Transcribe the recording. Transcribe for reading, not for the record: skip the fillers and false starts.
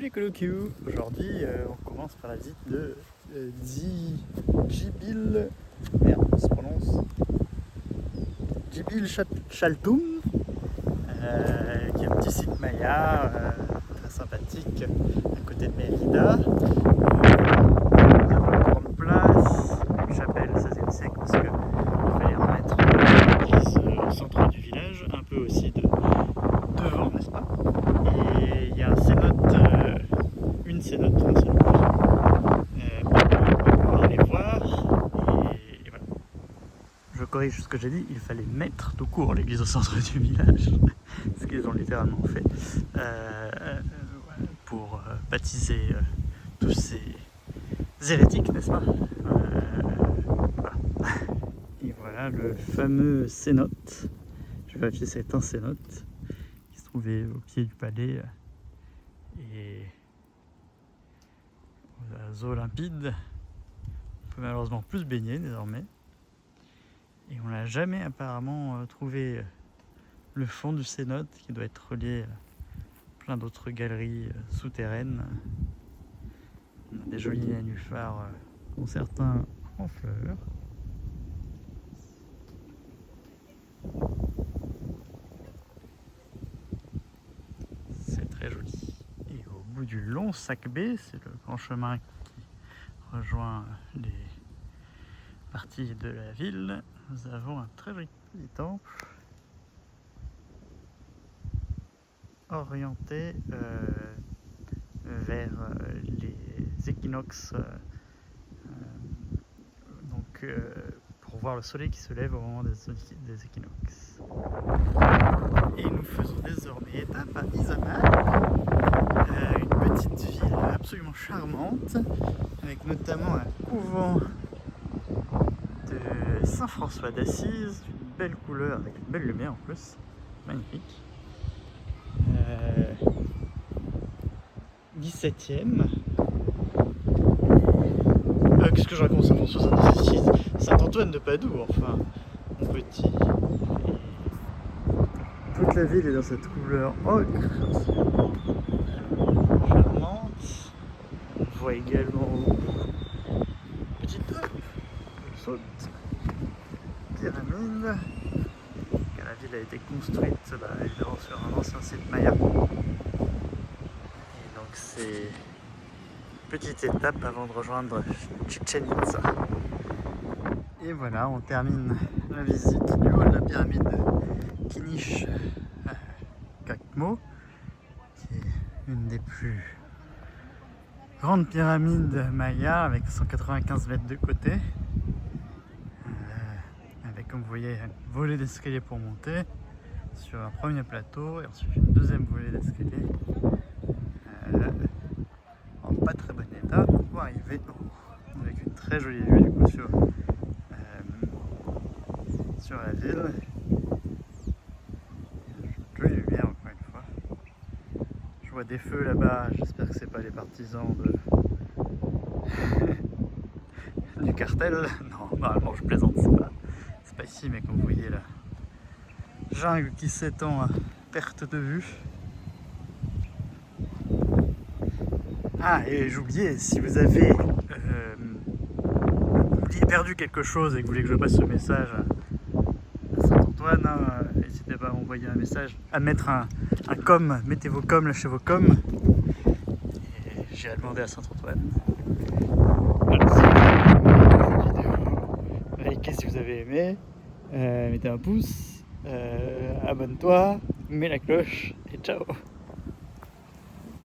Colocu. Aujourd'hui, on commence par la visite de Djibil. Merde, ça se prononce. Djibil Chaltoum, qui est un petit site maya très sympathique à côté de Mérida. Une grande place, une chapelle 16e siècle parce qu'il fallait remettre l'église au centre du village, un peu aussi devant, n'est-ce pas? Et il y a un cénote, une cénote, pour pouvoir aller voir. Et voilà. Je corrige ce que j'ai dit, il fallait mettre tout court l'église au centre du village, ce qu'ils ont littéralement fait, pour baptiser tous ces hérétiques, n'est-ce pas? Voilà. Et voilà le fameux cénote. Je vais vérifier si c'est un cénote qui se trouvait au pied du palais et aux eaux limpides. On peut malheureusement plus se baigner désormais. Et on n'a jamais apparemment trouvé le fond du cénote qui doit être relié à plein d'autres galeries souterraines. On a des jolis nénuphars, dont certains en fleurs. C'est très joli. Et au bout du long sac B, c'est le grand chemin qui rejoint les parties de la ville. Nous avons un très joli petit temple orienté vers les équinoxes, pour voir le soleil qui se lève au moment des équinoxes. Et nous faisons désormais étape à Izamal, une petite ville absolument charmante, avec notamment un couvent de Saint-François d'Assise, une belle couleur avec une belle lumière en plus, magnifique. 17e. Qu'est-ce que je raconte? Saint-François d'Assise, Saint-Antoine de Padoue, enfin, mon petit. Toute la ville est dans cette couleur ocre, charmante. On voit également une petite saute, pyramide. Car la ville a été construite évidemment sur un ancien site maya. Et donc c'est une petite étape avant de rejoindre Chichen Itza. Et voilà, on termine la visite du haut de la pyramide Kinish Kakmo, qui est une des plus grandes pyramides mayas avec 195 mètres de côté, avec, comme vous voyez, un volet d'escalier pour monter sur un premier plateau et ensuite une deuxième volée d'escalier en pas très bon état pour arriver en haut, avec une très jolie vue du coup sur la ville. Jolie lumière encore une fois. Je vois des feux là-bas, j'espère que c'est pas les partisans du cartel. Non, normalement je plaisante, c'est pas ici, mais comme vous voyez la jungle qui s'étend à perte de vue. Ah, et j'oubliais, si vous avez perdu quelque chose et que vous voulez que je passe ce message à Saint-Antoine, n'hésitez pas à m'envoyer un message, à mettre un com, mettez vos coms, lâchez vos coms. Et j'irai demander à Saint-Antoine. Voilà, si vous avez aimé cette vidéo, likez si vous avez aimé, mettez un pouce, abonne-toi, mets la cloche et ciao.